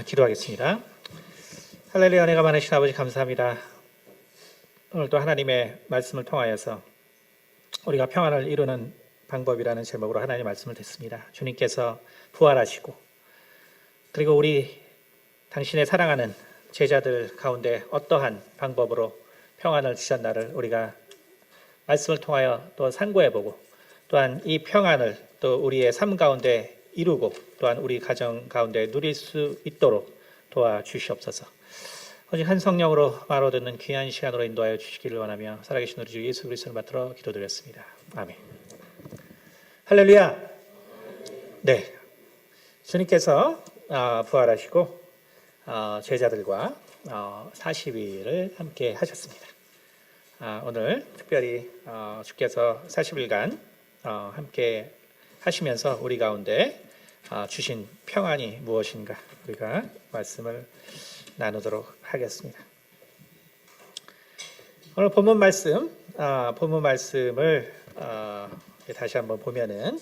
기도하겠습니다. 할렐루야, 은혜가 많으신 아버지 감사합니다. 오늘도 하나님의 말씀을 통하여서 우리가 평안을 이루는 방법이라는 제목으로 하나님의 말씀을 듣습니다. 주님께서 부활하시고 그리고 우리 당신의 사랑하는 제자들 가운데 어떠한 방법으로 평안을 주셨나를 우리가 말씀을 통하여 또 상고해보고 또한 이 평안을 또 우리의 삶 가운데 이루고 또한 우리 가정 가운데 누릴 수 있도록 도와주시옵소서. 오직 한 성령으로 말로 듣는 귀한 시간으로 인도하여 주시기를 원하며 살아계신 우리 주 예수 그리스도를 받들어 기도드렸습니다. 아멘. 할렐루야. 네, 주님께서 부활하시고 제자들과 40일을 함께 하셨습니다. 오늘 특별히 주께서 40일간 함께 하시면서 우리 가운데 주신 평안이 무엇인가 우리가 말씀을 나누도록 하겠습니다. 오늘 본문 말씀을 다시 한번 보면은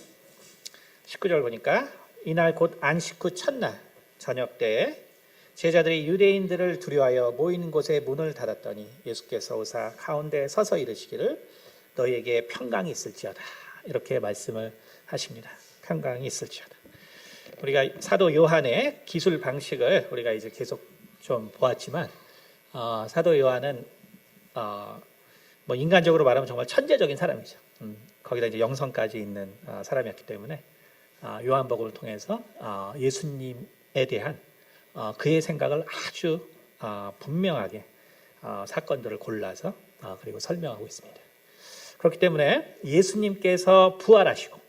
19절 보니까 이날 곧 안식 후 첫날 저녁 때 제자들이 유대인들을 두려워하여 모이는 곳에 문을 닫았더니 예수께서 오사 가운데 서서 이르시기를 너희에게 평강이 있을지어다 이렇게 말씀을 하십니다. 평강이 있을지어다. 우리가 사도 요한의 기술 방식을 우리가 이제 계속 좀 보았지만 사도 요한은 뭐 인간적으로 말하면 정말 천재적인 사람이죠. 거기다 이제 영성까지 있는 사람이었기 때문에 요한복음을 통해서 예수님에 대한 그의 생각을 아주 분명하게 사건들을 골라서 그리고 설명하고 있습니다. 그렇기 때문에 예수님께서 부활하시고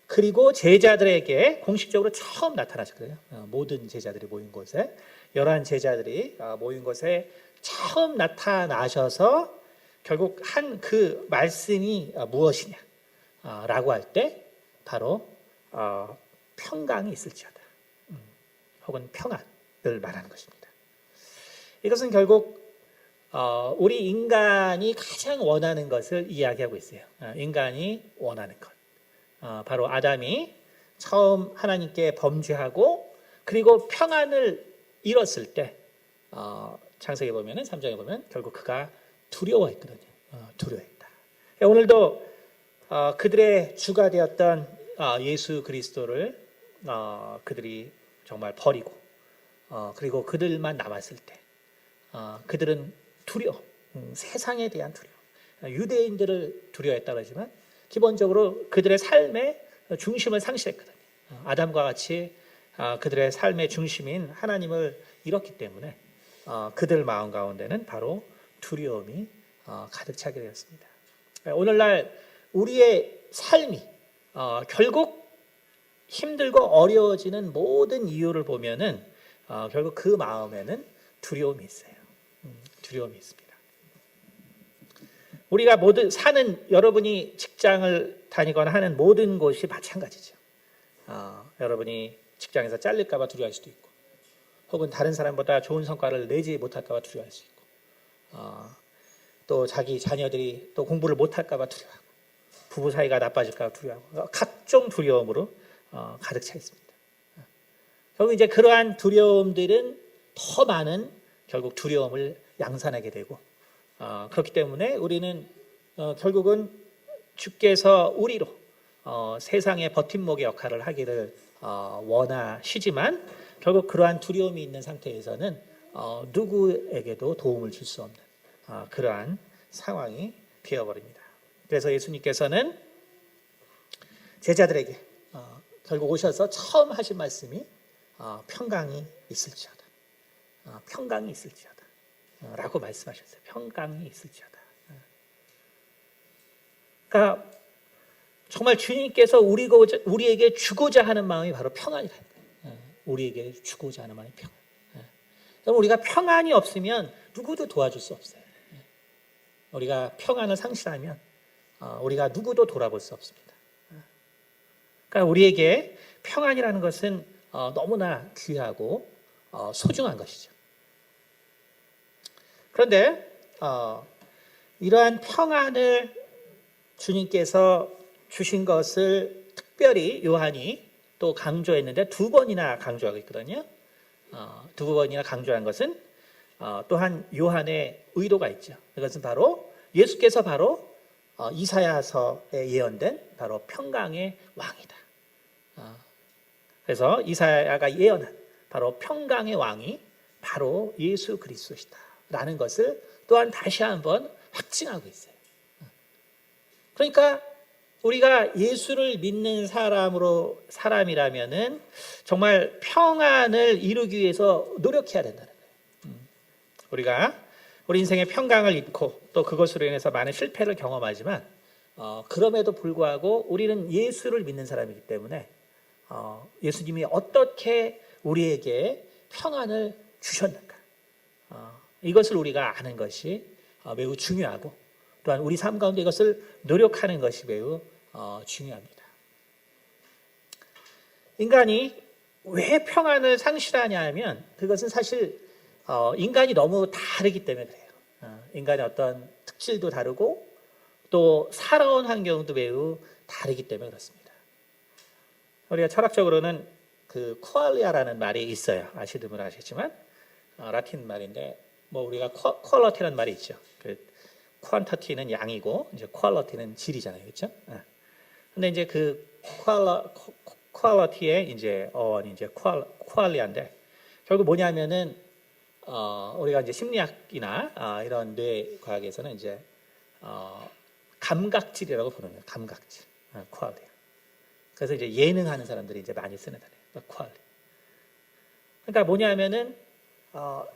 그리고 제자들에게 공식적으로 처음 나타나셨거든요. 모든 제자들이 모인 곳에 11 제자들이 모인 곳에 처음 나타나셔서 결국 한 그 말씀이 무엇이냐 라고 할 때 바로 평강이 있을지어다 혹은 평안을 말하는 것입니다. 이것은 결국 우리 인간이 가장 원하는 것을 이야기하고 있어요. 인간이 원하는 것. 바로 아담이 처음 하나님께 범죄하고 그리고 평안을 잃었을 때 창세기 보면은 3장에 보면 결국 그가 두려워했거든요. 두려워했다. 오늘도 그들의 주가 되었던 예수 그리스도를 그들이 정말 버리고 그리고 그들만 남았을 때 그들은 두려워, 세상에 대한 두려워, 유대인들을 두려워했다고 하지만 기본적으로 그들의 삶의 중심을 상실했거든요. 아담과 같이 그들의 삶의 중심인 하나님을 잃었기 때문에 그들 마음 가운데는 바로 두려움이 가득 차게 되었습니다. 오늘날 우리의 삶이 결국 힘들고 어려워지는 모든 이유를 보면은 결국 그 마음에는 두려움이 있어요. 두려움이 있습니다. 우리가 모든 사는 여러분이 직장을 다니거나 하는 모든 곳이 마찬가지죠. 여러분이 직장에서 잘릴까 봐 두려워할 수도 있고 혹은 다른 사람보다 좋은 성과를 내지 못할까 봐 두려워할 수 있고 또 자기 자녀들이 또 공부를 못할까 봐 두려워하고 부부 사이가 나빠질까 봐 두려워하고 각종 두려움으로 가득 차 있습니다. 결국 이제 그러한 두려움들은 더 많은 결국 두려움을 양산하게 되고 그렇기 때문에 우리는 결국은 주께서 우리로 세상의 버팀목의 역할을 하기를 원하시지만 결국 그러한 두려움이 있는 상태에서는 누구에게도 도움을 줄 수 없는 그러한 상황이 되어버립니다. 그래서 예수님께서는 제자들에게 결국 오셔서 처음 하신 말씀이 평강이 있을지어다. 평강이 있을지어다. 라고 말씀하셨어요. 평강이 있을지어다. 그러니까 정말 주님께서 우리에게 주고자 하는 마음이 바로 평안이라는 거예요. 우리에게 주고자 하는 마음이 평안. 그럼 우리가 평안이 없으면 누구도 도와줄 수 없어요. 우리가 평안을 상실하면 우리가 누구도 돌아볼 수 없습니다. 그러니까 우리에게 평안이라는 것은 너무나 귀하고 소중한 것이죠. 그런데 이러한 평안을 주님께서 주신 것을 특별히 요한이 또 강조했는데 두 번이나 강조하고 있거든요. 두 번이나 강조한 것은 또한 요한의 의도가 있죠. 그것은 바로 예수께서 바로 이사야서에 예언된 바로 평강의 왕이다. 그래서 이사야가 예언한 바로 평강의 왕이 바로 예수 그리스도시다 라는 것을 또한 다시 한번 확증하고 있어요. 그러니까 우리가 예수를 믿는 사람이라면은 정말 평안을 이루기 위해서 노력해야 된다는 거예요. 우리가 우리 인생의 평강을 잃고 또 그것으로 인해서 많은 실패를 경험하지만 그럼에도 불구하고 우리는 예수를 믿는 사람이기 때문에 예수님이 어떻게 우리에게 평안을 주셨는가 이것을 우리가 아는 것이 매우 중요하고 또한 우리 삶 가운데 이것을 노력하는 것이 매우 중요합니다. 인간이 왜 평안을 상실하냐 하면 그것은 사실 인간이 너무 다르기 때문에 그래요. 인간의 어떤 특질도 다르고 또 살아온 환경도 매우 다르기 때문에 그렇습니다. 우리가 철학적으로는 그 퀄리아라는 말이 있어요. 아시는 분은 아시겠지만 라틴 말인데 뭐 우리가 퀄러티라는 말이 있죠. 그 퀀터티는 양이고 이제 퀄러티는 질이잖아요, 그렇죠? 근데 이제 그 퀄러티의 이제 어원이 이제 퀄리아인데 결국 뭐냐면은 우리가 이제 심리학이나 이런 뇌 과학에서는 이제 감각질이라고 부르는 거예요. 감각질, 퀄리아. 그래서 이제 예능하는 사람들이 이제 많이 쓰는 단어예요. 퀄리. 그러니까 뭐냐면은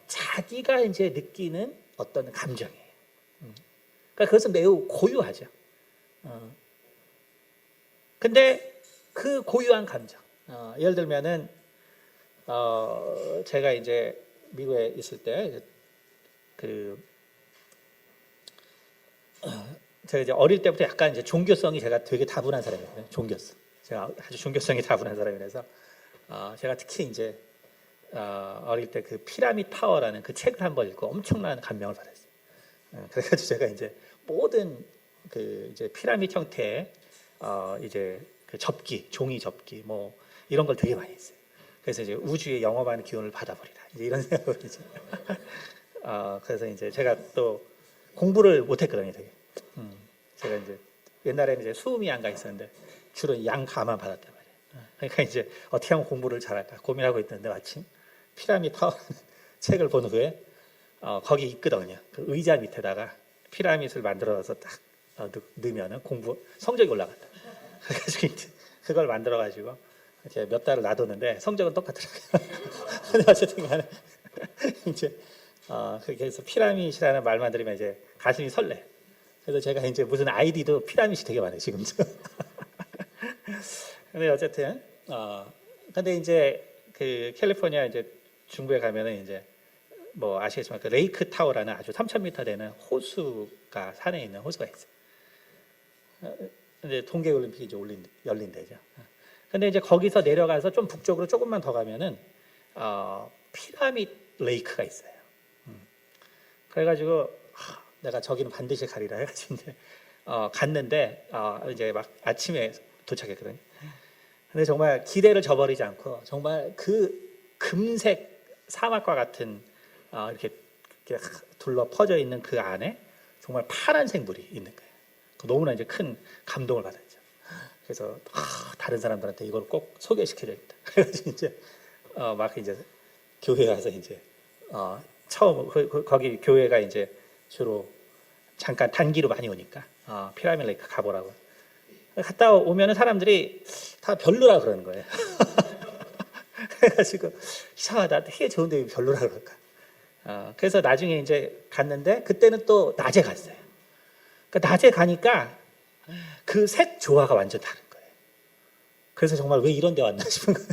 자기가 이제 느끼는 어떤 감정이에요. 그러니까 그것은 매우 고유하죠. 근데 그 고유한 감정, 예를 들면은 제가 이제 미국에 있을 때 제가 이제 어릴 때부터 약간 이제 종교성이 제가 되게 다분한 사람이거든요. 종교성. 제가 아주 종교성이 다분한 사람이라서 제가 특히 이제 어릴 때 그 피라미드 타워라는 그 책을 한번 읽고 엄청난 감명을 받았어요. 그래가지고 제가 이제 모든 그 이제 피라미드 형태의 이제 그 접기, 종이 접기 뭐 이런 걸 되게 많이 했어요. 그래서 이제 우주의 영험한 기운을 받아버리라 이제 이런 생각을 이제 그래서 이제 제가 또 공부를 못했거든요, 되게. 제가 이제 옛날에는 이제 수음이 양가 있었는데 주로 양가만 받았단 말이에요. 그러니까 이제 어떻게 하면 공부를 잘할까 고민하고 있는데 마침 피라미드 타워 책을 본 후에 거기 있거든요. 그 의자 밑에다가 피라미드를 만들어서 딱 넣으면은 공부 성적이 올라간다. 그래가지고 이제 그걸 만들어가지고 이렇게 몇 달을 놔뒀는데 성적은 똑같더라고요. 근데 어쨌든 간에 이제 그래서 피라미드라는 말만 들으면 이제 가슴이 설레. 그래서 제가 이제 무슨 아이디도 피라미드 되게 많아요 지금도. 근데 어쨌든 근데 이제 그 캘리포니아 이제 중부에 가면은 이제 뭐 아시겠지만 그 레이크 타워라는 아주 3,000m 되는 호수가 산에 있는 호수가 있어요. 근데 동계 올림픽이 이제 열린 데죠. 근데 이제 거기서 내려가서 좀 북쪽으로 조금만 더 가면은 피라미드 레이크가 있어요. 그래가지고 내가 저기는 반드시 가리라 해가지고 이제 갔는데 이제 막 아침에 도착했거든요. 근데 정말 기대를 저버리지 않고 정말 그 금색 사막과 같은 이렇게 둘러 퍼져 있는 그 안에 정말 파란색 물이 있는 거예요. 너무나 이제 큰 감동을 받았죠. 그래서 다른 사람들한테 이걸 꼭 소개시켜줘야겠다. 그래서 이제 막 이제 교회 가서 이제 처음 거기 교회가 이제 주로 잠깐 단기로 많이 오니까 피라미드 레이크 가보라고. 갔다 오면은 사람들이 다 별로라 그러는 거예요. 그래가지고 이상하다. 되게 좋은데 왜 별로라 그럴까. 그래서 나중에 이제 갔는데 그때는 또 낮에 갔어요. 그러니까 낮에 가니까 그 색 조화가 완전 다른 거예요. 그래서 정말 왜 이런 데 왔나 싶은 거예요.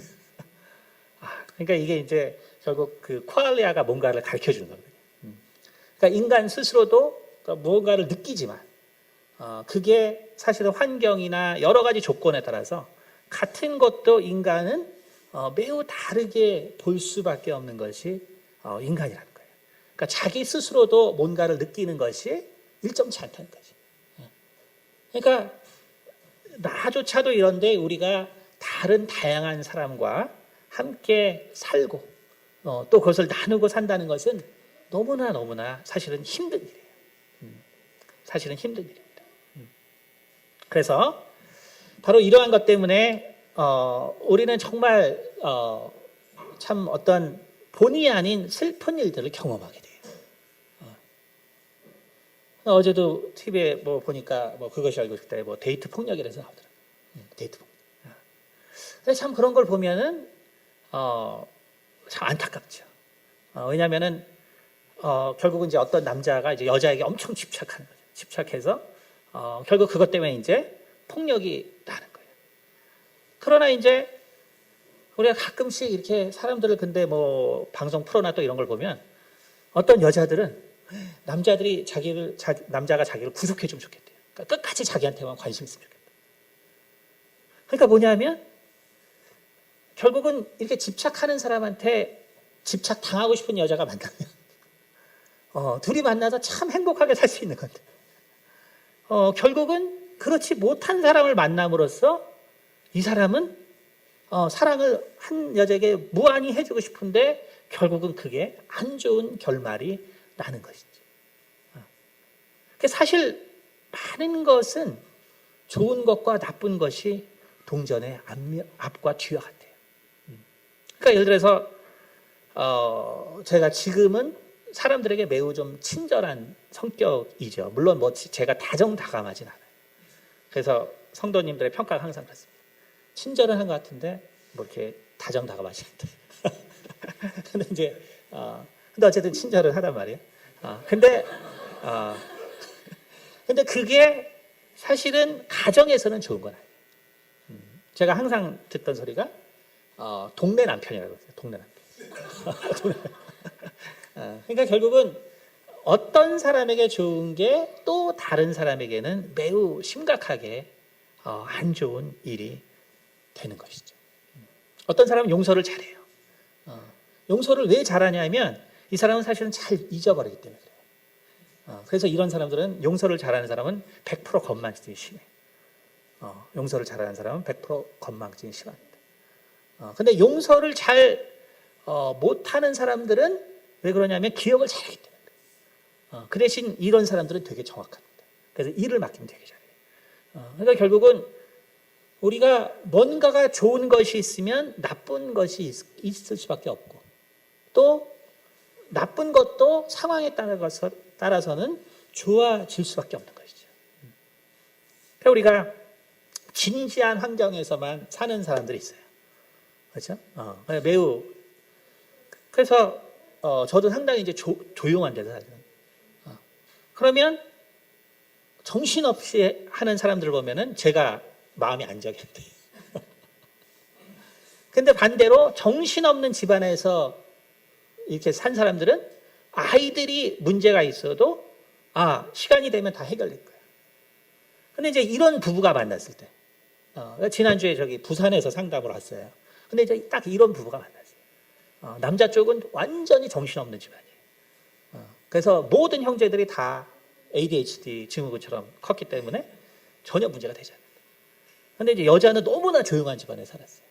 그러니까 이게 이제 결국 그 퀄리아가 뭔가를 가르쳐 주는 거거든요. 그러니까 인간 스스로도 무언가를 느끼지만 그게 사실은 환경이나 여러 가지 조건에 따라서 같은 것도 인간은 매우 다르게 볼 수밖에 없는 것이 인간이라는 거예요. 그러니까 자기 스스로도 뭔가를 느끼는 것이 일정치 않다는 거죠. 그러니까 나조차도 이런데 우리가 다른 다양한 사람과 함께 살고 또 그것을 나누고 산다는 것은 너무나 사실은 힘든 일이에요. 사실은 힘든 일입니다. 그래서 바로 이러한 것 때문에 우리는 정말 참 어떤 본의 아닌 슬픈 일들을 경험하게 돼요. 어제도 TV에 뭐 보니까 뭐 그것이 알고 싶다 뭐 데이트 폭력이라서 나오더라고요. 데이트 폭력. 근데 참 그런 걸 보면은 참 안타깝죠. 왜냐하면은 결국은 이제 어떤 남자가 이제 여자에게 엄청 집착하는 거죠. 집착해서 결국 그것 때문에 이제 폭력이 나는 거예요. 그러나 이제 우리가 가끔씩 이렇게 사람들을 근데 뭐 방송 프로나 또 이런 걸 보면 어떤 여자들은 남자들이 남자가 자기를 구속해 주면 좋겠대요. 그러니까 끝까지 자기한테만 관심 있으면 좋겠다. 그러니까 뭐냐면 결국은 이렇게 집착하는 사람한테 집착 당하고 싶은 여자가 만나면 둘이 만나서 참 행복하게 살 수 있는 건데 결국은 그렇지 못한 사람을 만남으로써 이 사람은 사랑을 한 여자에게 무한히 해주고 싶은데 결국은 그게 안 좋은 결말이 나는 것이죠. 사실 많은 것은 좋은 것과 나쁜 것이 동전의 앞과 뒤와 같아요. 그러니까 예를 들어서 제가 지금은 사람들에게 매우 좀 친절한 성격이죠. 물론 뭐 제가 다정다감하진 않아요. 그래서 성도님들의 평가가 항상 그렇습니다. 친절은 한 것 같은데 뭐 이렇게 다정다감하시는데. 근데 이제 근데 어쨌든 친절은 하단 말이에요. 근데 그게 사실은 가정에서는 좋은 건 아니에요. 제가 항상 듣던 소리가 동네 남편이라고 했어요. 동네 남편. 그러니까 결국은 어떤 사람에게 좋은 게 또 다른 사람에게는 매우 심각하게 안 좋은 일이 되는 것이죠. 어떤 사람은 용서를 잘해요. 용서를 왜 잘하냐면 이 사람은 사실은 잘 잊어버리기 때문에 그래요. 그래서 이런 사람들은 용서를 잘하는 사람은 100% 건망증이 심해요. 용서를 잘하는 사람은 100% 건망증이 심합니다. 근데 용서를 잘 못하는 사람들은 왜 그러냐면 기억을 잘하기 때문에 그래요. 그 대신 이런 사람들은 되게 정확합니다. 그래서 일을 맡기면 되게 잘해요. 그러니까 결국은 우리가 뭔가가 좋은 것이 있으면 나쁜 것이 있을 수밖에 없고 또 나쁜 것도 상황에 따라서는 좋아질 수밖에 없는 것이죠. 그러니까 우리가 진지한 환경에서만 사는 사람들이 있어요. 그렇죠? 매우 그래서 저도 상당히 이제 조용한 데서 살거든요. 그러면 정신없이 하는 사람들을 보면은 제가 마음이 안정인데. 근데 반대로 정신없는 집안에서 이렇게 산 사람들은 아이들이 문제가 있어도 시간이 되면 다 해결될 거야. 근데 이제 이런 부부가 만났을 때 지난주에 저기 부산에서 상담을 왔어요. 근데 이제 딱 이런 부부가 만났어요. 남자 쪽은 완전히 정신없는 집안이에요. 그래서 모든 형제들이 다 ADHD 증후군처럼 컸기 때문에 전혀 문제가 되지 않는다. 근데 이제 여자는 너무나 조용한 집안에 살았어요.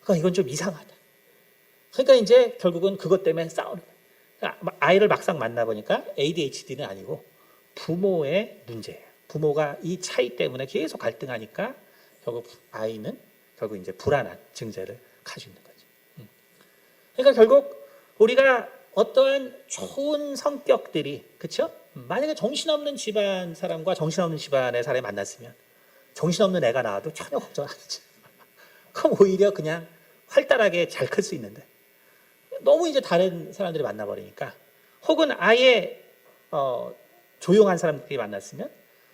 그러니까 이건 좀 이상하다. 그러니까 이제 결국은 그것 때문에 싸우는 거예요. 그러니까 아이를 막상 만나보니까 ADHD는 아니고 부모의 문제예요. 부모가 이 차이 때문에 계속 갈등하니까 결국 아이는 결국 이제 불안한 증세를 가지고 있는 거죠. 그러니까 결국 우리가 어떠한 좋은 성격들이 그렇죠? 만약에 정신없는 집안 사람과 정신없는 집안의 사람이 만났으면 정신없는 애가 나와도 전혀 걱정 안 하죠. 그럼 오히려 그냥 활달하게 잘 클 수 있는데 너무 이제 다른 사람들이 만나버리니까 혹은 아예 조용한 사람들이 만났으면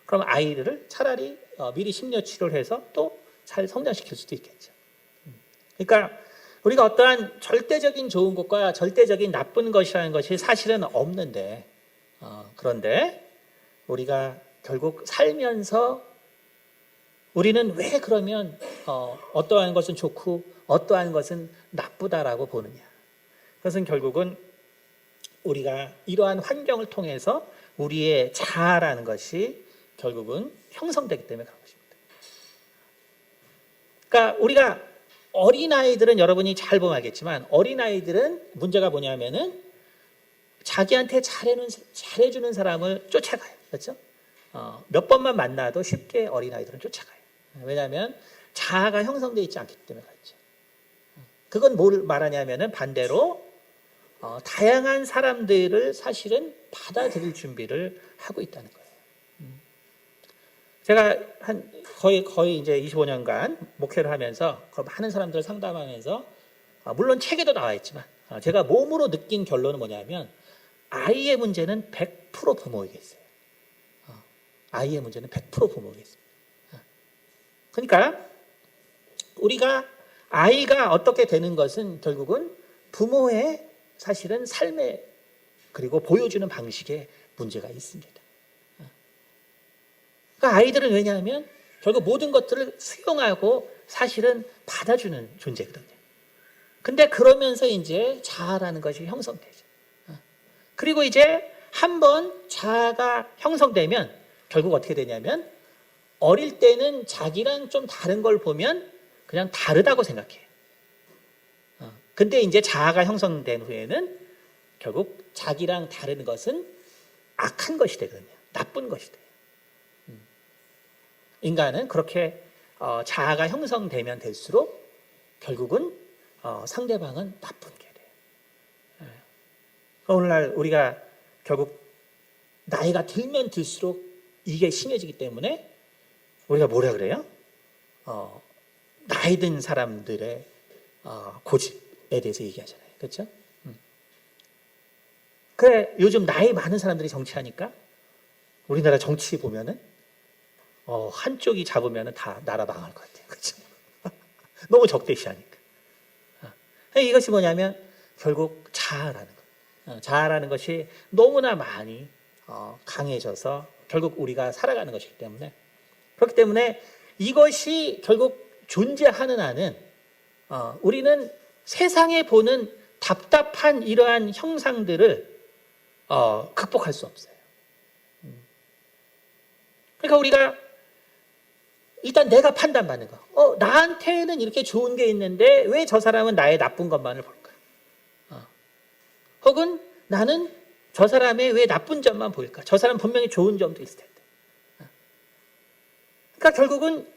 그럼 아이들을 차라리 미리 심려 치료를 해서 또 잘 성장시킬 수도 있겠죠. 그러니까 우리가 어떠한 절대적인 좋은 것과 절대적인 나쁜 것이라는 것이 사실은 없는데 그런데 우리가 결국 살면서 우리는 왜 그러면 어떠한 것은 좋고 어떠한 것은 나쁘다라고 보느냐. 그것은 결국은 우리가 이러한 환경을 통해서 우리의 자아라는 것이 결국은 형성되기 때문에 그런 것입니다. 그러니까 우리가 어린아이들은 여러분이 잘 보면 알겠지만 어린아이들은 문제가 뭐냐면은 자기한테 잘해주는 사람을 쫓아가요. 그렇죠? 몇 번만 만나도 쉽게 어린아이들은 쫓아가요. 왜냐하면 자아가 형성되어 있지 않기 때문에 그렇죠. 그건 뭘 말하냐면은 반대로 다양한 사람들을 사실은 받아들일 준비를 하고 있다는 거예요. 제가 거의 이제 25년간 목회를 하면서 많은 사람들을 상담하면서 물론 책에도 나와 있지만 제가 몸으로 느낀 결론은 뭐냐면 아이의 문제는 100% 부모이겠어요. 아이의 문제는 100% 부모이겠습니다. 그러니까 우리가 아이가 어떻게 되는 것은 결국은 부모의 사실은 삶에 그리고 보여주는 방식에 문제가 있습니다. 그러니까 아이들은 왜냐하면 결국 모든 것들을 수용하고 사실은 받아주는 존재거든요. 근데 그러면서 이제 자아라는 것이 형성되죠. 그리고 이제 한번 자아가 형성되면 결국 어떻게 되냐면 어릴 때는 자기랑 좀 다른 걸 보면 그냥 다르다고 생각해요. 근데 이제 자아가 형성된 후에는 결국 자기랑 다른 것은 악한 것이 되거든요. 나쁜 것이 돼요. 인간은 그렇게 자아가 형성되면 될수록 결국은 상대방은 나쁜 게 돼요. 오늘날 우리가 결국 나이가 들면 들수록 이게 심해지기 때문에 우리가 뭐라 그래요? 나이 든 사람들의 고집에 대해서 얘기하잖아요. 그렇죠? 그래, 요즘 나이 많은 사람들이 정치하니까 우리나라 정치 보면은 한쪽이 잡으면 다 나라 망할 것 같아요. 그렇죠? 너무 적대시하니까. 이것이 뭐냐면 결국 자아라는 것. 자아라는 것이 너무나 많이 강해져서 결국 우리가 살아가는 것이기 때문에 그렇기 때문에 이것이 결국 존재하는 한은 우리는 세상에 보는 답답한 이러한 형상들을 극복할 수 없어요. 그러니까 우리가 일단 내가 판단받는 거. 나한테는 이렇게 좋은 게 있는데 왜 저 사람은 나의 나쁜 것만을 볼까? 혹은 나는 저 사람의 왜 나쁜 점만 보일까? 저 사람 분명히 좋은 점도 있을 텐데. 그러니까 결국은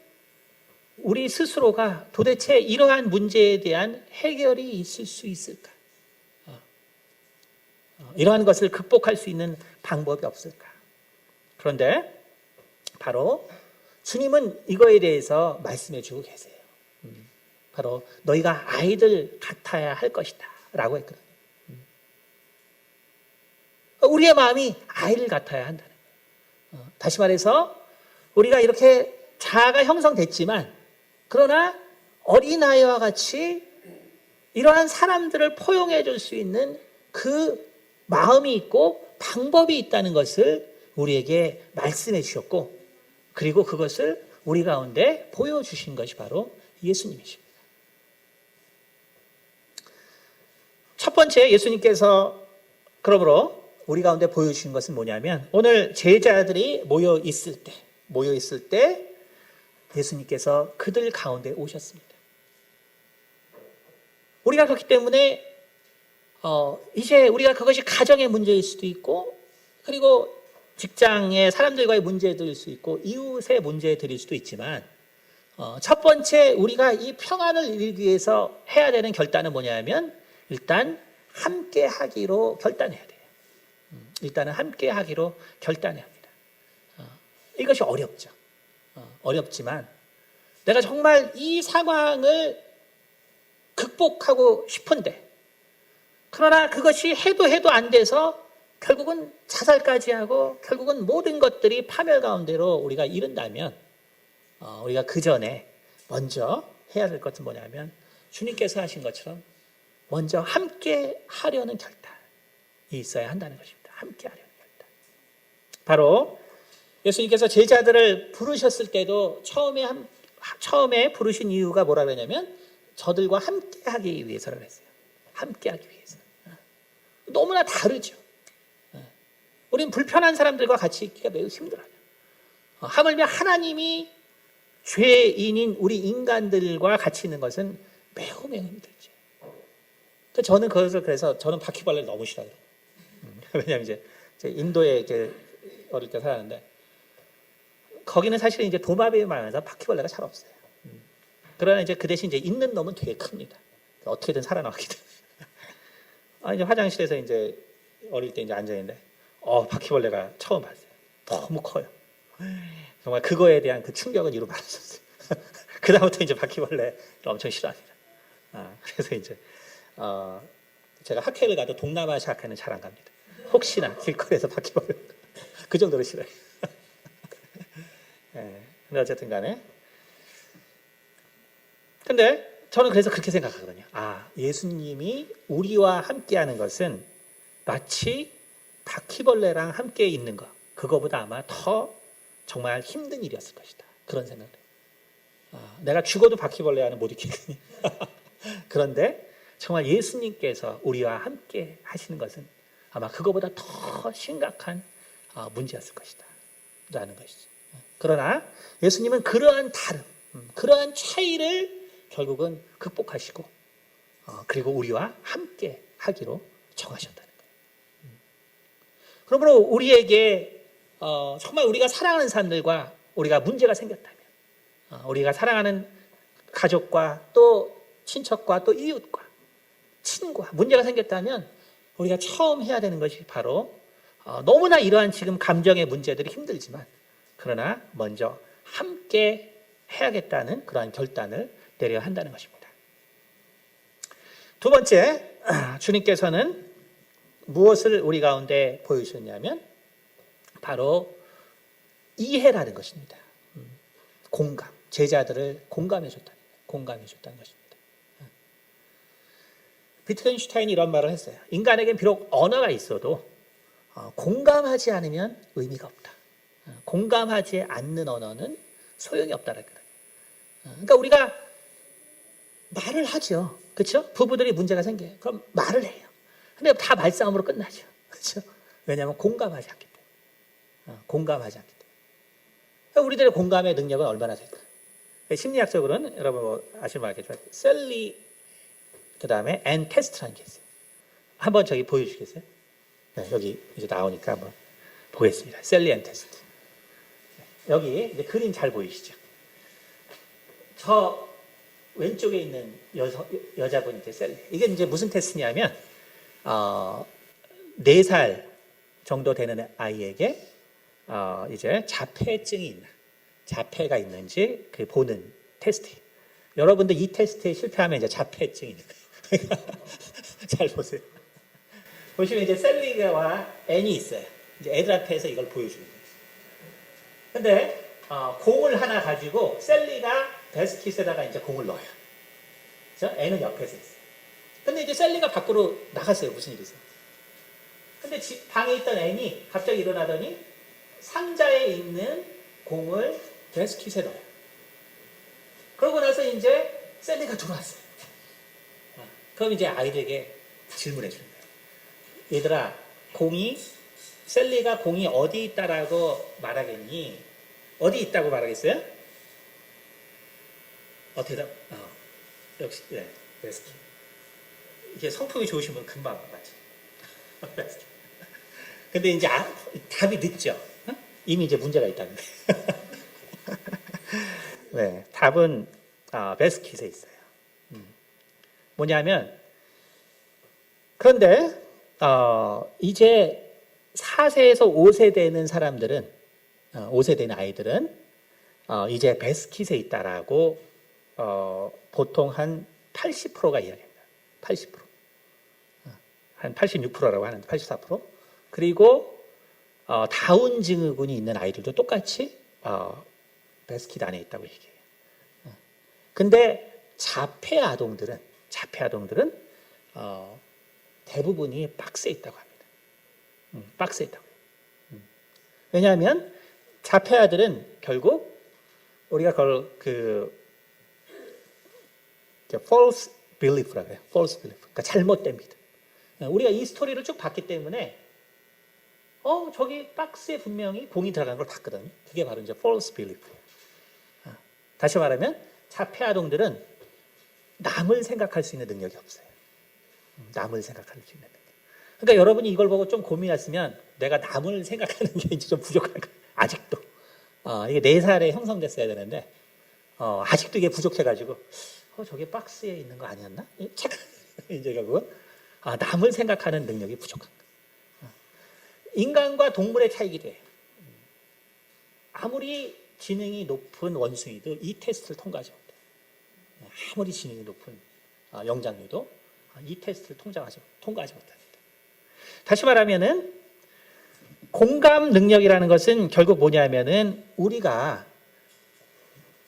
우리 스스로가 도대체 이러한 문제에 대한 해결이 있을 수 있을까? 이러한 것을 극복할 수 있는 방법이 없을까? 그런데 바로 주님은 이거에 대해서 말씀해 주고 계세요. 바로 너희가 아이들 같아야 할 것이다 라고 했거든요. 우리의 마음이 아이를 같아야 한다는 거예요. 다시 말해서 우리가 이렇게 자아가 형성됐지만 그러나 어린아이와 같이 이러한 사람들을 포용해 줄 수 있는 그 마음이 있고 방법이 있다는 것을 우리에게 말씀해 주셨고 그리고 그것을 우리 가운데 보여주신 것이 바로 예수님이십니다. 첫 번째 예수님께서 그러므로 우리 가운데 보여주신 것은 뭐냐면 오늘 제자들이 모여 있을 때 예수님께서 그들 가운데 오셨습니다. 우리가 그렇기 때문에 이제 우리가 그것이 가정의 문제일 수도 있고 그리고 직장의 사람들과의 문제들일 수 있고 이웃의 문제들일 수도 있지만 첫 번째 우리가 이 평안을 이루기 위해서 해야 되는 결단은 뭐냐면 일단 함께 하기로 결단해야 돼요. 일단은 함께 하기로 결단해야 합니다. 이것이 어렵죠. 어렵지만 내가 정말 이 상황을 극복하고 싶은데 그러나 그것이 해도 안 돼서 결국은 자살까지 하고 결국은 모든 것들이 파멸 가운데로 우리가 이른다면 우리가 그 전에 먼저 해야 될 것은 뭐냐면 주님께서 하신 것처럼 먼저 함께 하려는 결단이 있어야 한다는 것입니다. 함께 하려는 결단. 바로 예수님께서 제자들을 부르셨을 때도 처음에 부르신 이유가 뭐라 그러냐면 저들과 함께 하기 위해서라고 했어요. 함께 하기 위해서. 너무나 다르죠. 우린 불편한 사람들과 같이 있기가 매우 힘들어요. 하물며 하나님이 죄인인 우리 인간들과 같이 있는 것은 매우 매우 힘들죠. 저는 그래서 저는 바퀴벌레를 너무 싫어해요. 왜냐하면 이제 인도에 이제 어릴 때 살았는데 거기는 사실 이제 도마뱀이 많아서 바퀴벌레가 잘 없어요. 그러나 이제 그 대신 이제 있는 놈은 되게 큽니다. 어떻게든 살아나왔기 때문에. 이제 화장실에서 이제 어릴 때 이제 앉아 있는데 바퀴벌레가 처음 봤어요. 너무 커요. 정말 그거에 대한 그 충격은 이루 말할 수 없어요. 그 다음부터 이제 바퀴벌레를 엄청 싫어합니다. 그래서 이제 제가 학회를 가도 동남아시아 학회는 잘 안 갑니다. 혹시나 길거리에서 바퀴벌레 그 정도로 싫어요. 네, 근데 어쨌든 간에 근데 저는 그래서 그렇게 생각하거든요. 예수님이 우리와 함께하는 것은 마치 바퀴벌레랑 함께 있는 것 그거보다 아마 더 정말 힘든 일이었을 것이다. 그런 생각을 해요. 내가 죽어도 바퀴벌레와는 못 이기거든요. 그런데 정말 예수님께서 우리와 함께 하시는 것은 아마 그거보다 더 심각한 문제였을 것이다. 라는 것이죠. 그러나 예수님은 그러한 다름, 그러한 차이를 결국은 극복하시고 그리고 우리와 함께 하기로 정하셨다는 거예요. 그러므로 우리에게 정말 우리가 사랑하는 사람들과 우리가 문제가 생겼다면 우리가 사랑하는 가족과 또 친척과 또 이웃과 친구와 문제가 생겼다면 우리가 처음 해야 되는 것이 바로 너무나 이러한 지금 감정의 문제들이 힘들지만 그러나 먼저 함께 해야겠다는 그러한 결단을 내려야 한다는 것입니다. 두 번째, 주님께서는 무엇을 우리 가운데 보여주셨냐면 바로 이해라는 것입니다. 공감, 제자들을 공감해 줬다는 것입니다. 비트겐슈타인이 이런 말을 했어요. 인간에겐 비록 언어가 있어도 공감하지 않으면 의미가 없다. 공감하지 않는 언어는 소용이 없다는 거예요. 그러니까 우리가 말을 하죠. 그렇죠? 부부들이 문제가 생겨요. 그럼 말을 해요. 근데 다 말싸움으로 끝나죠. 그렇죠? 왜냐하면 공감하지 않기 때문에. 공감하지 않기 때문에. 그러니까 우리들의 공감의 능력은 얼마나 될까? 심리학적으로는 여러분 뭐 아시는 말겠지만 셀리 그 다음에 앤 테스트라는 게 있어요. 한번 저기 보여주시겠어요? 네, 여기 이제 나오니까 한번 보겠습니다. 셀리 앤 테스트. 여기 이제 그림 잘 보이시죠? 저 왼쪽에 있는 여자분이 이제 셀리. 이게 이제 무슨 테스트냐면 4살 정도 되는 아이에게 이제 자폐증이 있나, 자폐가 있는지 그 보는 테스트예요. 여러분들 이 테스트에 실패하면 이제 자폐증이 있는 거예요. 잘 보세요. 보시면 이제 셀리와 앤이 있어요. 이제 애들 앞에서 이걸 보여주는 거예요. 근데 공을 하나 가지고 셀리가 데스킷에다가 이제 공을 넣어요. 그래서 앤은 옆에서 있어요. 근데 이제 셀리가 밖으로 나갔어요. 무슨 일이 있어요? 근데 방에 있던 앤이 갑자기 일어나더니 상자에 있는 공을 데스킷에 넣어요. 그러고 나서 이제 셀리가 들어왔어요. 그럼 이제 아이들에게 질문해 주는 거예요. 얘들아, 셀리가 공이 어디 있다라고 말하겠니? 어디 있다고 말하겠어요? 대답. 역시, 네, 데스킷. 이게 성품이 좋으신 분 금방 맞죠? 근데 이제 답이 늦죠? 이미 이제 문제가 있다는 거예요. 네, 답은 베스킷에 있어요. 뭐냐면 그런데 이제 4세에서 5세 되는 사람들은 5세 되는 아이들은 이제 베스킷에 있다라고 보통 한 80%가 이야기합니다. 80%. 한 86%라고 하는데 84%. 그리고 다운 증후군이 있는 아이들도 똑같이 베스킷 안에 있다고 얘기해요. 근데 자폐 아동들은 대부분이 박스에 있다고 합니다. 박스에 있다고. 왜냐하면 자폐 아들은 결국 우리가 그걸 false belief라고 해요. false belief. 그러니까 잘못된 믿음. 우리가 이 스토리를 쭉 봤기 때문에 저기 박스에 분명히 공이 들어간 걸 봤거든요. 그게 바로 이제 false belief예요. 다시 말하면 자폐아동들은 남을 생각할 수 있는 능력이 없어요. 남을 생각할 수 있는 능력. 그러니까 여러분이 이걸 보고 좀 고민했으면 내가 남을 생각하는 게 이제 좀 부족한 거예요. 아직도. 이게 4살에 형성됐어야 되는데 아직도 이게 부족해가지고 저게 박스에 있는 거 아니었나? 이제 결국은 남을 생각하는 능력이 부족한 거예요. 인간과 동물의 차이기도 해요. 아무리 지능이 높은 원숭이도 이 테스트를 통과하지 못해요. 아무리 지능이 높은 영장류도 이 테스트를 통과하지 못합니다. 다시 말하면은 공감 능력이라는 것은 결국 뭐냐면은 우리가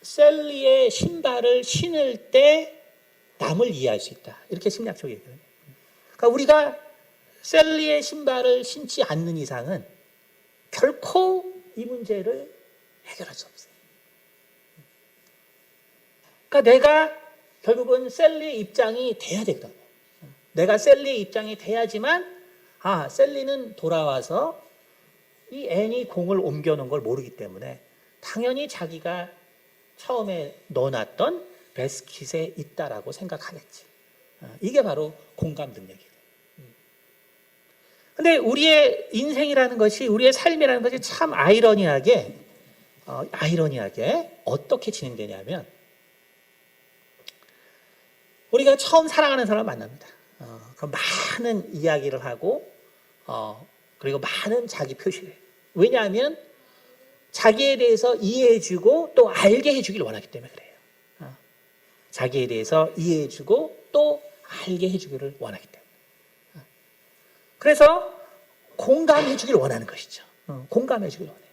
셀리의 신발을 신을 때 남을 이해할 수 있다. 이렇게 심리학적으로 얘기해요. 그러니까 우리가 셀리의 신발을 신지 않는 이상은 결코 이 문제를 해결할 수 없어요. 그러니까 내가 결국은 셀리의 입장이 돼야 되거든요. 내가 셀리의 입장이 돼야지만 셀리는 돌아와서 이 앤이 공을 옮겨놓은 걸 모르기 때문에 당연히 자기가 처음에 넣어놨던 베스킷에 있다라고 생각하겠지. 이게 바로 공감 능력이에요. 근데 우리의 인생이라는 것이, 우리의 삶이라는 것이 참 아이러니하게 어떻게 진행되냐면 우리가 처음 사랑하는 사람을 만납니다. 그 많은 이야기를 하고 그리고 많은 자기 표시를 해요. 왜냐하면 자기에 대해서 이해해주고 또 알게 해주길 원하기 때문에 그래요. 자기에 대해서 이해해주고 또 알게 해주기를 원하기 때문에. 그래서 공감해주길 원하는 것이죠. 공감해주길 원해요.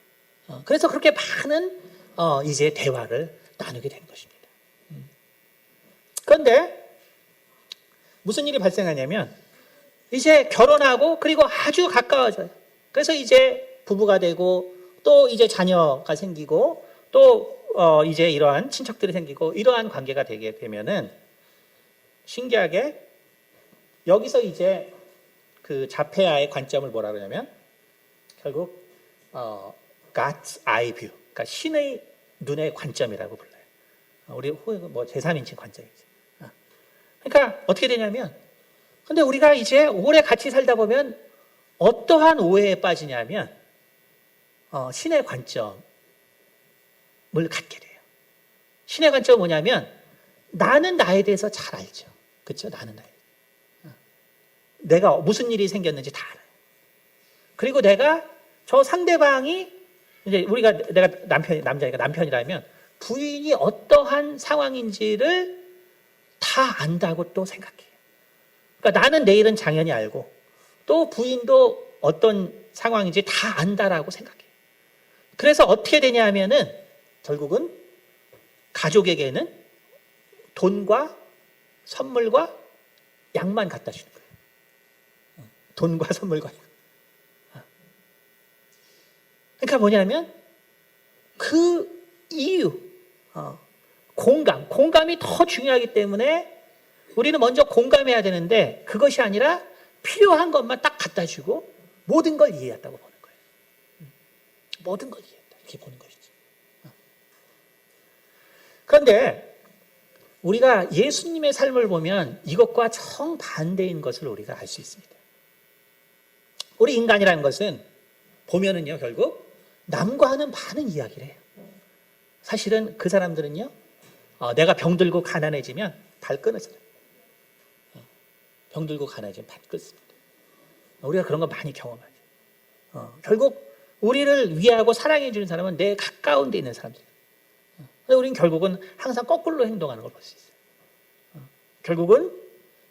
그래서 그렇게 많은 이제 대화를 나누게 되는 것입니다. 그런데 무슨 일이 발생하냐면 이제 결혼하고 그리고 아주 가까워져요. 그래서 이제 부부가 되고 또 이제 자녀가 생기고 또 이제 이러한 친척들이 생기고 이러한 관계가 되게 되면은 신기하게 여기서 이제 그 자폐아의 관점을 뭐라 그러냐면 결국 God's eye view, 그러니까 신의 눈의 관점이라고 불러요. 우리 뭐 제3인칭 관점이지. 그러니까 어떻게 되냐면, 근데 우리가 이제 오래 같이 살다 보면 어떠한 오해에 빠지냐면 신의 관점을 갖게 돼요. 신의 관점은 뭐냐면 나는 나에 대해서 잘 알죠. 그렇죠? 나는 나에 내가 무슨 일이 생겼는지 다 알아요. 그리고 내가 저 상대방이 이제 내가 남자니까 남편이라면 부인이 어떠한 상황인지를 다 안다고 또 생각해요. 그러니까 나는 내 일은 당연히 알고 또 부인도 어떤 상황인지 다 안다라고 생각해요. 그래서 어떻게 되냐 하면은 결국은 가족에게는 돈과 선물과 약만 갖다 주는 거예요. 돈과 선물과 약. 그러니까 뭐냐면 그 이유, 공감이 더 중요하기 때문에 우리는 먼저 공감해야 되는데 그것이 아니라 필요한 것만 딱 갖다 주고 모든 걸 이해했다고 보는 거예요. 모든 걸 이해했다 이렇게 보는 것이죠. 그런데 우리가 예수님의 삶을 보면 이것과 정반대인 것을 우리가 알 수 있습니다. 우리 인간이라는 것은 보면은요 결국 남과 하는 많은 이야기를 해요. 사실은 그 사람들은요 내가 병들고 가난해지면 발 끊어져요. 병들고 가난해지면 발 끊습니다. 우리가 그런 거 많이 경험하죠. 결국 우리를 위하고 사랑해 주는 사람은 내 가까운 데 있는 사람들. 근데 우리는 결국은 항상 거꾸로 행동하는 걸 볼 수 있어요. 결국은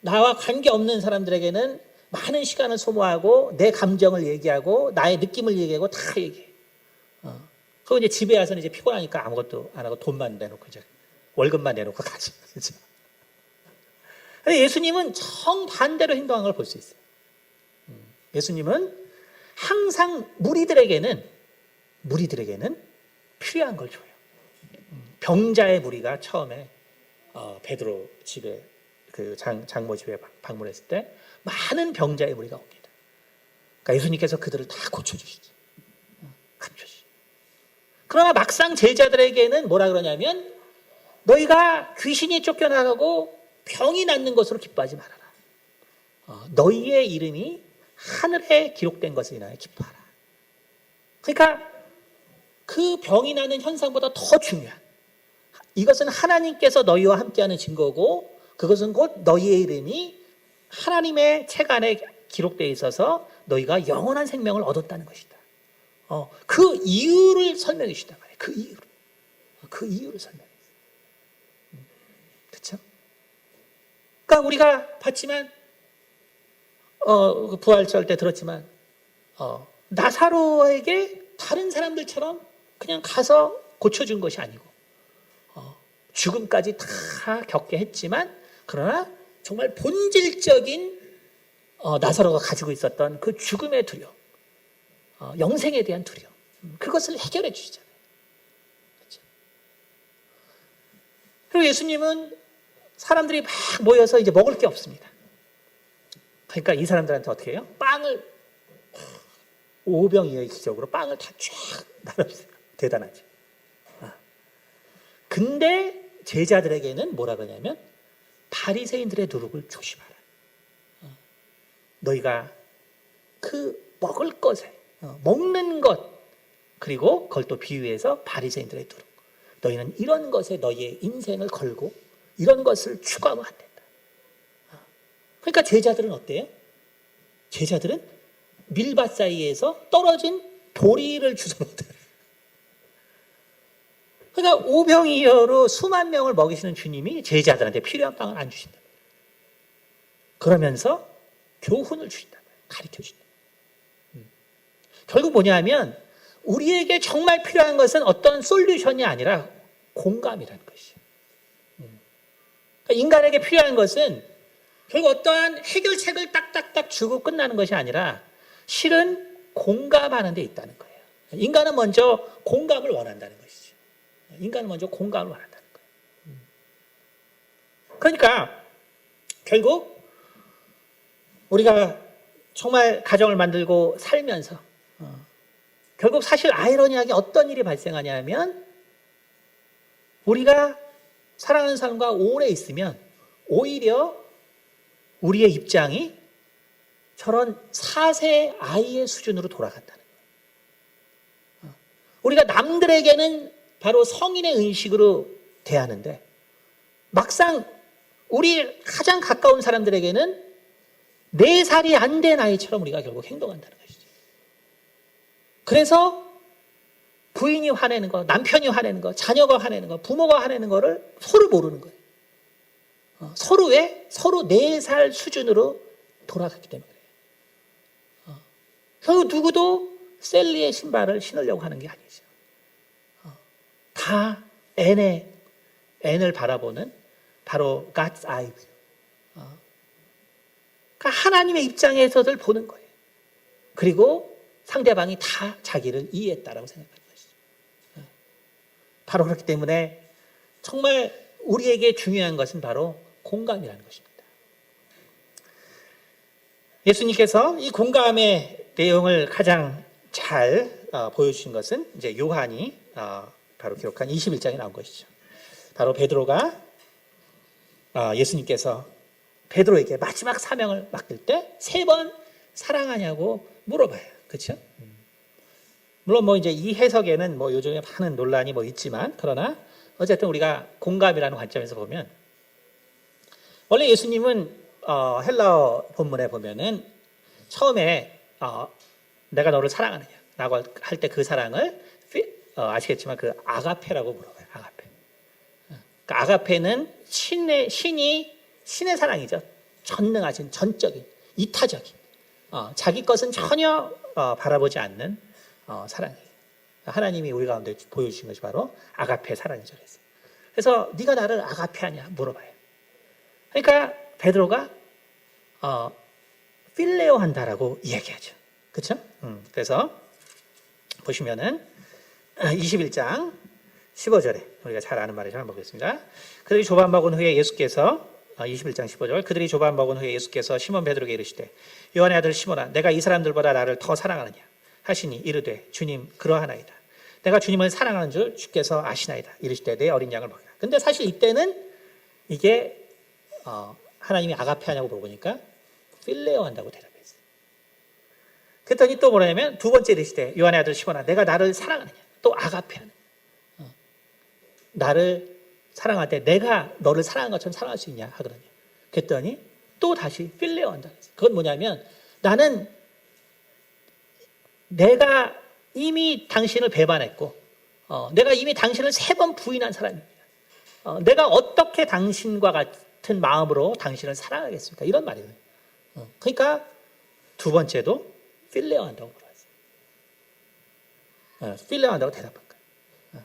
나와 관계없는 사람들에게는 많은 시간을 소모하고 내 감정을 얘기하고 나의 느낌을 얘기하고 다 얘기해요. 그리고 이제 집에 와서는 이제 피곤하니까 아무것도 안 하고 돈만 내놓고 이제 월급만 내놓고 가지. 그렇죠? 예수님은 정반대로 행동한 걸 볼 수 있어요. 예수님은 항상 무리들에게는 필요한 걸 줘요. 병자의 무리가 처음에 베드로 집에 그 장모 집에 방문했을 때 많은 병자의 무리가 옵니다. 그러니까 예수님께서 그들을 다 고쳐주시죠. 감춰주시죠. 그러나 막상 제자들에게는 뭐라 그러냐면 너희가 귀신이 쫓겨나가고 병이 낫는 것으로 기뻐하지 말아라. 너희의 이름이 하늘에 기록된 것을 인하여 기뻐하라. 그러니까 그 병이 나는 현상보다 더 중요한, 이것은 하나님께서 너희와 함께하는 증거고, 그것은 곧 너희의 이름이 하나님의 책 안에 기록되어 있어서 너희가 영원한 생명을 얻었다는 것이다. 그 이유를 설명해 주시단 말이에요. 그 이유를 설명해 주세요. 그렇죠? 그러니까 우리가 봤지만 부활절 때 들었지만 나사로에게 다른 사람들처럼 그냥 가서 고쳐준 것이 아니고 죽음까지 다 겪게 했지만, 그러나 정말 본질적인 나사로가 가지고 있었던 그 죽음의 두려움, 영생에 대한 두려움, 그것을 해결해 주시잖아요. 그렇죠? 그리고 예수님은 사람들이 막 모여서 이제 먹을 게 없습니다. 그러니까 이 사람들한테 어떻게 해요? 빵을 오병이어의 기적으로 빵을 다 쫙 나눠주세요. 대단하죠. 근데 제자들에게는 뭐라 그러냐면 바리새인들의 누룩을 조심하라. 너희가 그 먹을 것에 먹는 것, 그리고 그걸 또 비유해서 바리새인들의 누룩, 너희는 이런 것에 너희의 인생을 걸고 이런 것을 추구하면 안 된다. 그러니까 제자들은 어때요? 제자들은 밀밭 사이에서 떨어진 보리를 주워 먹더라. 그러니까 오병이어로 수만 명을 먹이시는 주님이 제자들한테 필요한 빵을 안 주신다. 그러면서 교훈을 주신다. 가르쳐 준다. 결국 뭐냐면 우리에게 정말 필요한 것은 어떤 솔루션이 아니라 공감이라는 것이에요. 그러니까 인간에게 필요한 것은 결국 어떠한 해결책을 딱딱딱 주고 끝나는 것이 아니라 실은 공감하는 데 있다는 거예요. 인간은 먼저 공감을 원한다는 것이죠. 인간은 먼저 공감을 원한다는 거예요. 그러니까 결국 우리가 정말 가정을 만들고 살면서 결국 사실 아이러니하게 어떤 일이 발생하냐면, 우리가 사랑하는 사람과 오래 있으면 오히려 우리의 입장이 저런 4세 아이의 수준으로 돌아간다는 거예요. 우리가 남들에게는 바로 성인의 의식으로 대하는데 막상 우리 가장 가까운 사람들에게는 4살이 안 된 아이처럼 우리가 결국 행동한다는 것이죠. 그래서 부인이 화내는 거, 남편이 화내는 거, 자녀가 화내는 거, 부모가 화내는 거를 서로 모르는 거예요. 서로의 서로 4살 수준으로 돌아갔기 때문에 결국 누구도 셀리의 신발을 신으려고 하는 게 아니죠. 다 N을 바라보는 바로 God's eye view. 그러니까 하나님의 입장에서들 보는 거예요. 그리고 상대방이 다 자기를 이해했다라고 생각하는 것이죠. 바로 그렇기 때문에 정말 우리에게 중요한 것은 바로 공감이라는 것입니다. 예수님께서 이 공감의 내용을 가장 잘 보여주신 것은 이제 요한이 바로 기록한 21장에 나온 것이죠. 바로 베드로가 예수님께서 베드로에게 마지막 사명을 맡길 때 3번 사랑하냐고 물어봐요. 그렇죠? 물론 뭐 이제 이 해석에는 뭐 요즘에 많은 논란이 뭐 있지만, 그러나 어쨌든 우리가 공감이라는 관점에서 보면, 원래 예수님은 헬라어 본문에 보면은 처음에 내가 너를 사랑하느냐라고 할 때 그 사랑을 아시겠지만 그 아가페라고 물어봐요. 아가페. 그러니까 아가페는 신의 사랑이죠. 전능하신, 전적인, 이타적인, 자기 것은 전혀 바라보지 않는 사랑이에요. 하나님이 우리 가운데 보여주신 것이 바로 아가페 사랑이죠. 그래서 네가 나를 아가페하냐 물어봐요. 그러니까 베드로가 필레오 한다라고 이야기하죠. 그렇죠? 그래서 보시면은 21장 15절에 우리가 잘 아는 말을 한번 보겠습니다. 그들이 조반 먹은 후에 예수께서 21장 15절, 그들이 조반 먹은 후에 예수께서 시몬 베드로에게 이르시되 요한의 아들 시몬아, 내가 이 사람들보다 나를 더 사랑하느냐 하시니 이르되 주님 그러하나이다. 내가 주님을 사랑하는 줄 주께서 아시나이다. 이르시되 내 어린 양을 먹이라. 근데 사실 이때는 이게 하나님이 아가페 하냐고 물어보니까 필레오 한다고 대답했어요. 그랬더니 또 뭐냐면 두 번째 이르시되 요한의 아들 시몬아 내가 나를 사랑하느냐 또 아가페 하느냐 나를 사랑할 때 내가 너를 사랑한 것처럼 사랑할 수 있냐 하거든요. 그랬더니 또 다시 필레오 한다. 그건 뭐냐면 나는 내가 이미 당신을 배반했고 내가 이미 당신을 3번 부인한 사람입니다. 내가 어떻게 당신과 같은 마음으로 당신을 사랑하겠습니까? 이런 말이에요. 그러니까 두 번째도 필레오 한다고 물어봤어요. 필레오 한다고 대답한 거예요.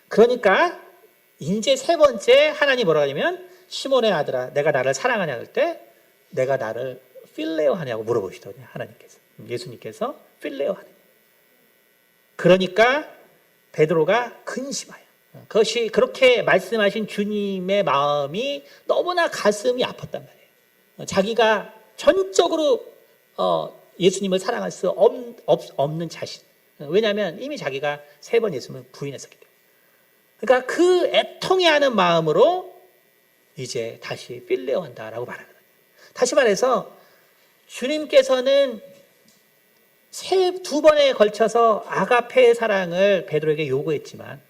그러니까 이제 세 번째 하나님 뭐라고 하냐면 시몬의 아들아 내가 나를 사랑하냐 할 때 내가 나를 필레오 하냐고 물어보시더군요. 하나님께서. 예수님께서 필레오 하느냐. 그러니까 베드로가 근심하여 그것이 그렇게 말씀하신 주님의 마음이 너무나 가슴이 아팠단 말이에요. 자기가 전적으로 예수님을 사랑할 수 없는 자신. 왜냐하면 이미 자기가 3번 예수님을 부인했었기 때문에. 그러니까 그 애통해하는 마음으로 이제 다시 필레오 한다라고 말하거든요. 다시 말해서 주님께서는 두 번에 걸쳐서 아가페의 사랑을 베드로에게 요구했지만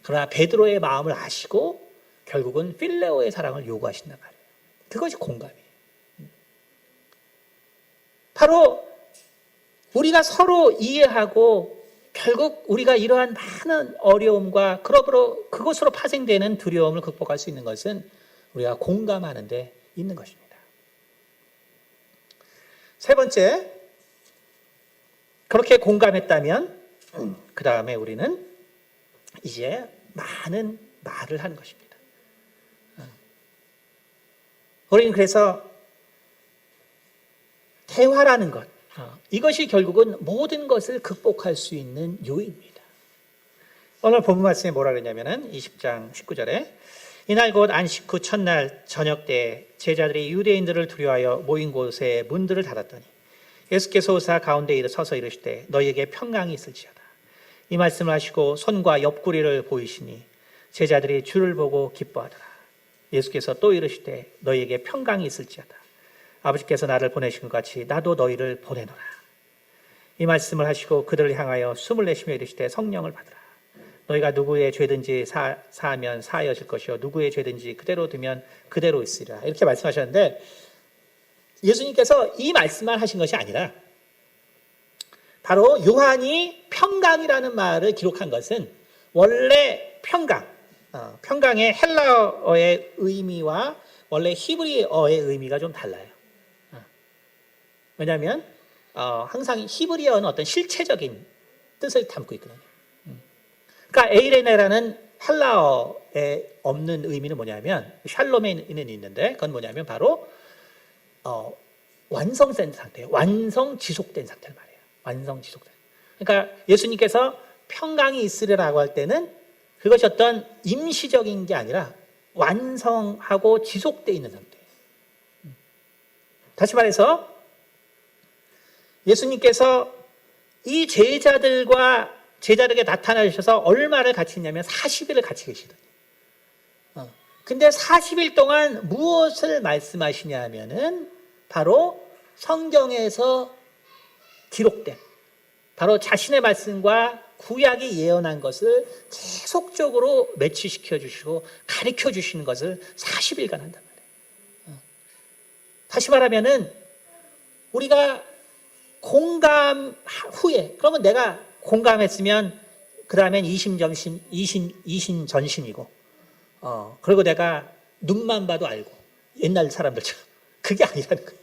그러나 베드로의 마음을 아시고 결국은 필레오의 사랑을 요구하신단 말이에요. 그것이 공감이에요. 바로 우리가 서로 이해하고 결국 우리가 이러한 많은 어려움과 그것으로 파생되는 두려움을 극복할 수 있는 것은 우리가 공감하는 데 있는 것입니다. 세 번째, 그렇게 공감했다면 그 다음에 우리는 이제 많은 말을 하는 것입니다. 우리는 그래서 대화라는 것, 이것이 결국은 모든 것을 극복할 수 있는 요인입니다. 오늘 본문 말씀에 뭐라 그랬냐면은 20장 19절에 이날 곧 안식 후 첫날 저녁 때 제자들이 유대인들을 두려워하여 모인 곳에 문들을 닫았더니 예수께서 오사 가운데 서서 이르시되 너희에게 평강이 있을지어다. 이 말씀을 하시고 손과 옆구리를 보이시니 제자들이 주를 보고 기뻐하더라. 예수께서 또 이르시되 너희에게 평강이 있을지어다. 아버지께서 나를 보내신 것 같이 나도 너희를 보내노라. 이 말씀을 하시고 그들을 향하여 숨을 내쉬며 이르시되 성령을 받으라. 너희가 누구의 죄든지 사하면 사하여질 것이요 누구의 죄든지 그대로 두면 그대로 있으리라. 이렇게 말씀하셨는데 예수님께서 이 말씀만 하신 것이 아니라 바로 요한이 평강이라는 말을 기록한 것은 원래 평강의 헬라어의 의미와 원래 히브리어의 의미가 좀 달라요. 왜냐하면 항상 히브리어는 어떤 실체적인 뜻을 담고 있거든요. 그러니까 에이레네라는 헬라어에 없는 의미는 뭐냐면 샬롬에는 있는데 그건 뭐냐면 바로 완성된 상태, 완성 지속된 상태를 말해요. 완성 지속된. 그러니까 예수님께서 평강이 있으리라고 할 때는 그것이 어떤 임시적인 게 아니라 완성하고 지속되어 있는 상태예요. 다시 말해서 예수님께서 이 제자들에게 나타나셔서 얼마를 같이 있냐면 40일을 같이 계시더니. 근데 40일 동안 무엇을 말씀하시냐 하면은 바로 성경에서 기록된 바로 자신의 말씀과 구약이 예언한 것을 계속적으로 매치시켜 주시고 가르쳐 주시는 것을 40일간 한단 말이에요. 다시 말하면은 우리가 공감 후에 그러면 내가 공감했으면 그 다음엔 이신전심이고 그리고 내가 눈만 봐도 알고 옛날 사람들처럼 그게 아니라는 거예요.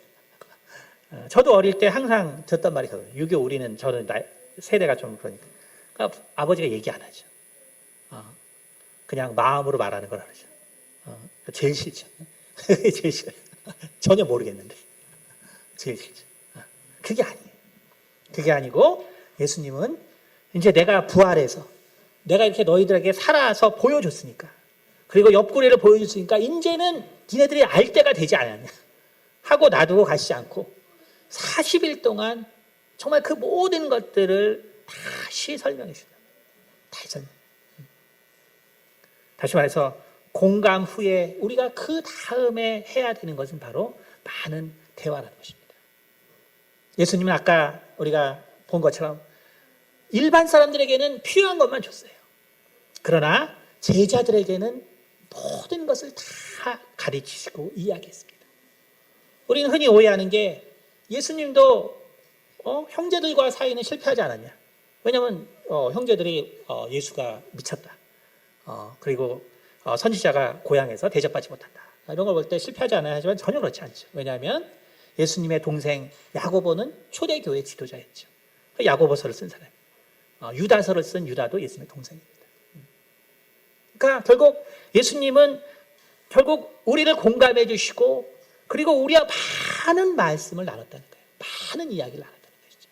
저도 어릴 때 항상 듣던 말이 있거든요. 유교 우리는 저는 세대가 좀 그러니까 아버지가 얘기 안 하죠. 그냥 마음으로 말하는 걸 하죠. 제일 싫죠. 제일 싫어요. 전혀 모르겠는데 제일 싫죠. 그게 아니에요. 그게 아니고 예수님은 이제 내가 부활해서 내가 이렇게 너희들에게 살아서 보여줬으니까 그리고 옆구리를 보여줬으니까 이제는 니네들이 알 때가 되지 않았냐 하고 놔두고 가시지 않고 40일 동안 정말 그 모든 것들을 다시 설명해 주신다. 다시 설명. 다시 말해서 공감 후에 우리가 그 다음에 해야 되는 것은 바로 많은 대화라는 것입니다. 예수님은 아까 우리가 본 것처럼 일반 사람들에게는 필요한 것만 줬어요. 그러나 제자들에게는 모든 것을 다 가르치시고 이야기했습니다. 우리는 흔히 오해하는 게 예수님도 형제들과 사이는 실패하지 않았냐. 왜냐하면 형제들이 예수가 미쳤다. 그리고 선지자가 고향에서 대접받지 못한다. 이런 걸 볼 때 실패하지 않아야 하지만 전혀 그렇지 않죠. 왜냐하면 예수님의 동생 야고보는 초대교회 지도자였죠. 야고보서를 쓴 사람. 유다서를 쓴 유다도 예수님의 동생입니다. 그러니까 결국 예수님은 결국 우리를 공감해 주시고 그리고 우리와 많은 말씀을 나눴다는 거예요. 많은 이야기를 나눴다는 것이죠.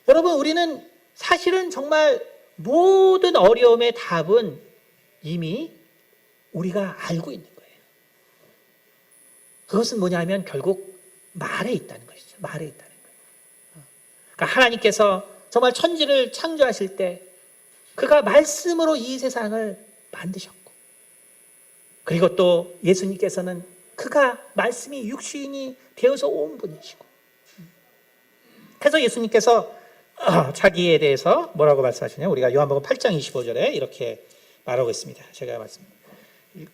여러분, 우리는 사실은 정말 모든 어려움의 답은 이미 우리가 알고 있는 거예요. 그것은 뭐냐면 결국 말에 있다는 것이죠. 말에 있다는 거예요. 그러니까 하나님께서 정말 천지를 창조하실 때 그가 말씀으로 이 세상을 만드셨고, 그리고 또 예수님께서는 그가 말씀이 육신이 되어서 온 분이시고, 그래서 예수님께서 자기에 대해서 뭐라고 말씀하시냐? 우리가 요한복음 8장 25절에 이렇게 말하고 있습니다. 제가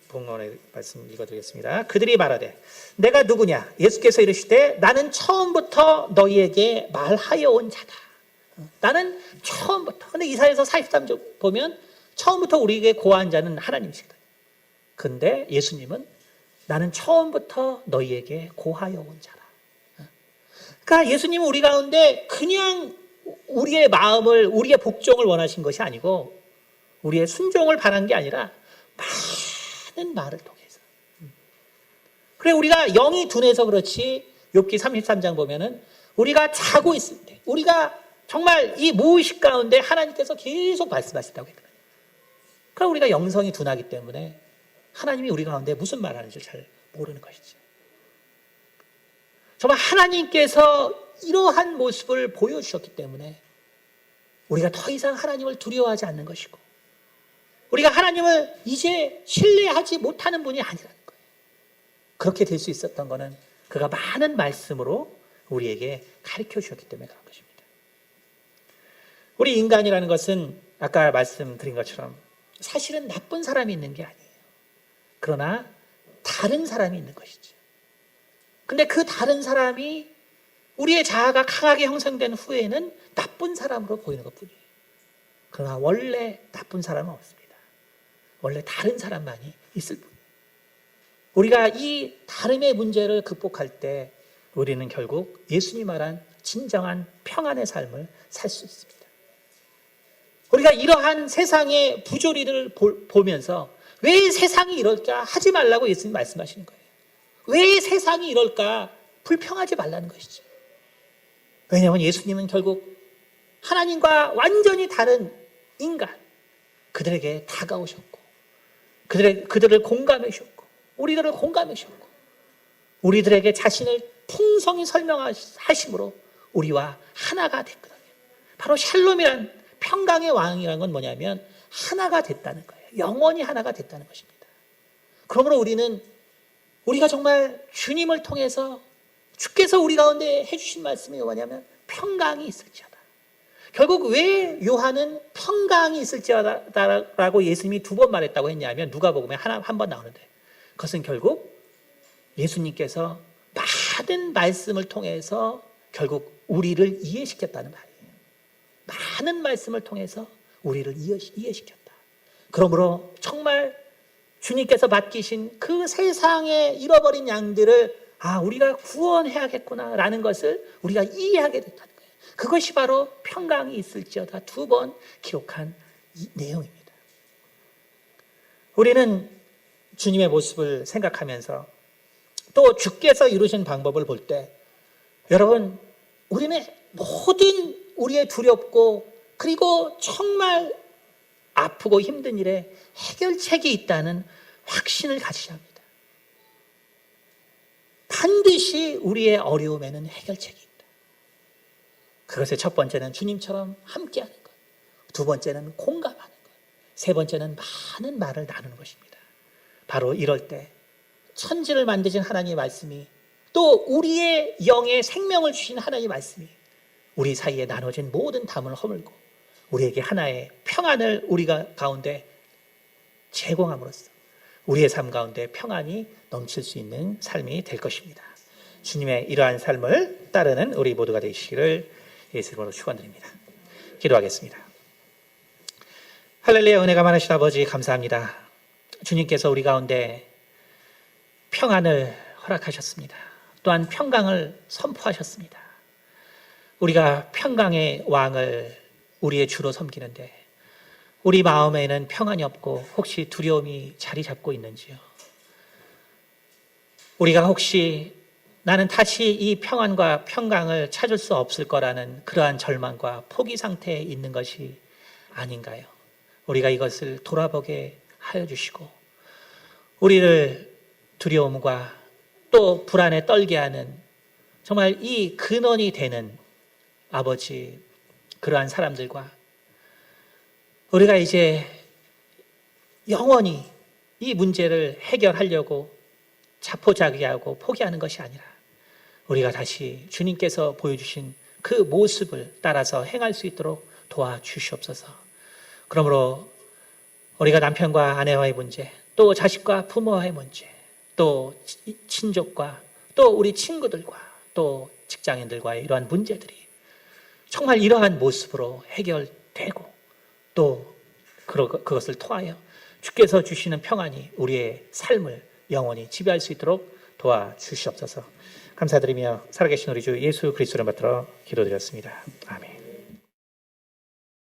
본문의 말씀 읽어드리겠습니다. 그들이 말하되 내가 누구냐? 예수께서 이르시되 나는 처음부터 너희에게 말하여 온 자다. 나는 처음부터. 근데 이사야서 43절 보면 처음부터 우리에게 고한 자는 하나님이시다. 근데 예수님은 나는 처음부터 너희에게 고하여 온 자라. 그러니까 예수님은 우리 가운데 그냥 우리의 마음을, 우리의 복종을 원하신 것이 아니고 우리의 순종을 바란 게 아니라 많은 말을 통해서. 그래, 우리가 영이 둔해서 그렇지 욥기 33장 보면은 우리가 자고 있을 때 우리가 정말 이 무의식 가운데 하나님께서 계속 말씀하신다고 했거든요. 그럼 우리가 영성이 둔하기 때문에 하나님이 우리 가운데 무슨 말하는지 잘 모르는 것이죠. 정말 하나님께서 이러한 모습을 보여주셨기 때문에 우리가 더 이상 하나님을 두려워하지 않는 것이고 우리가 하나님을 이제 신뢰하지 못하는 분이 아니라는 거예요. 그렇게 될 수 있었던 것은 그가 많은 말씀으로 우리에게 가르쳐 주셨기 때문에 그런 것입니다. 우리 인간이라는 것은 아까 말씀드린 것처럼 사실은 나쁜 사람이 있는 게 아니에요. 그러나 다른 사람이 있는 것이죠. 근데 그 다른 사람이 우리의 자아가 강하게 형성된 후에는 나쁜 사람으로 보이는 것뿐이에요. 그러나 원래 나쁜 사람은 없습니다. 원래 다른 사람만이 있을 뿐이에요. 우리가 이 다름의 문제를 극복할 때 우리는 결국 예수님 말한 진정한 평안의 삶을 살 수 있습니다. 우리가 이러한 세상의 부조리를 보면서 왜 세상이 이럴까 하지 말라고 예수님 말씀하시는 거예요. 왜 세상이 이럴까 불평하지 말라는 것이죠. 왜냐하면 예수님은 결국 하나님과 완전히 다른 인간, 그들에게 다가오셨고 그들을 공감해 주셨고 우리들을 공감해 주셨고 우리들에게 자신을 풍성히 설명하심으로 우리와 하나가 됐거든요. 바로 샬롬이란 평강의 왕이라는 건 뭐냐면 하나가 됐다는 거예요. 영원히 하나가 됐다는 것입니다. 그러므로 우리가 정말 주님을 통해서 주께서 우리 가운데 해주신 말씀이 뭐냐면 평강이 있을지어다. 결국 왜 요한은 평강이 있을지어다라고 예수님이 2번 말했다고 했냐면 누가복음에 한 번 나오는데 그것은 결국 예수님께서 많은 말씀을 통해서 결국 우리를 이해시켰다는 말이에요. 많은 말씀을 통해서 우리를 이해시켰다. 그러므로 정말 주님께서 맡기신 그 세상에 잃어버린 양들을 우리가 구원해야겠구나라는 것을 우리가 이해하게 됐다는 거예요. 그것이 바로 평강이 있을지어다 2번 기록한 이 내용입니다. 우리는 주님의 모습을 생각하면서 또 주께서 이루신 방법을 볼 때 여러분 우리는 모든 우리의 두렵고 그리고 정말 아프고 힘든 일에 해결책이 있다는 확신을 가지셔야 합니다. 반드시 우리의 어려움에는 해결책이 있다. 그것의 첫 번째는 주님처럼 함께하는 것, 두 번째는 공감하는 것, 세 번째는 많은 말을 나누는 것입니다. 바로 이럴 때 천지를 만드신 하나님의 말씀이 또 우리의 영에 생명을 주신 하나님의 말씀이 우리 사이에 나눠진 모든 담을 허물고 우리에게 하나의 평안을 우리가 가운데 제공함으로써 우리의 삶 가운데 평안이 넘칠 수 있는 삶이 될 것입니다. 주님의 이러한 삶을 따르는 우리 모두가 되시기를 예수 이름으로 축원드립니다. 기도하겠습니다. 할렐루야. 은혜가 많으신 아버지 감사합니다. 주님께서 우리 가운데 평안을 허락하셨습니다. 또한 평강을 선포하셨습니다. 우리가 평강의 왕을 우리의 주로 섬기는데 우리 마음에는 평안이 없고 혹시 두려움이 자리 잡고 있는지요? 우리가 혹시 나는 다시 이 평안과 평강을 찾을 수 없을 거라는 그러한 절망과 포기 상태에 있는 것이 아닌가요? 우리가 이것을 돌아보게 하여 주시고 우리를 두려움과 또 불안에 떨게 하는 정말 이 근원이 되는 아버지 그러한 사람들과 우리가 이제 영원히 이 문제를 해결하려고 자포자기하고 포기하는 것이 아니라 우리가 다시 주님께서 보여주신 그 모습을 따라서 행할 수 있도록 도와주시옵소서. 그러므로 우리가 남편과 아내와의 문제, 또 자식과 부모와의 문제, 또 친족과 또 우리 친구들과 또 직장인들과의 이러한 문제들이 정말 이러한 모습으로 해결되고 또 그것을 통하여 주께서 주시는 평안이 우리의 삶을 영원히 지배할 수 있도록 도와주시옵소서. 감사드리며 살아계신 우리 주 예수 그리스도를 받들어 기도드렸습니다. 아멘.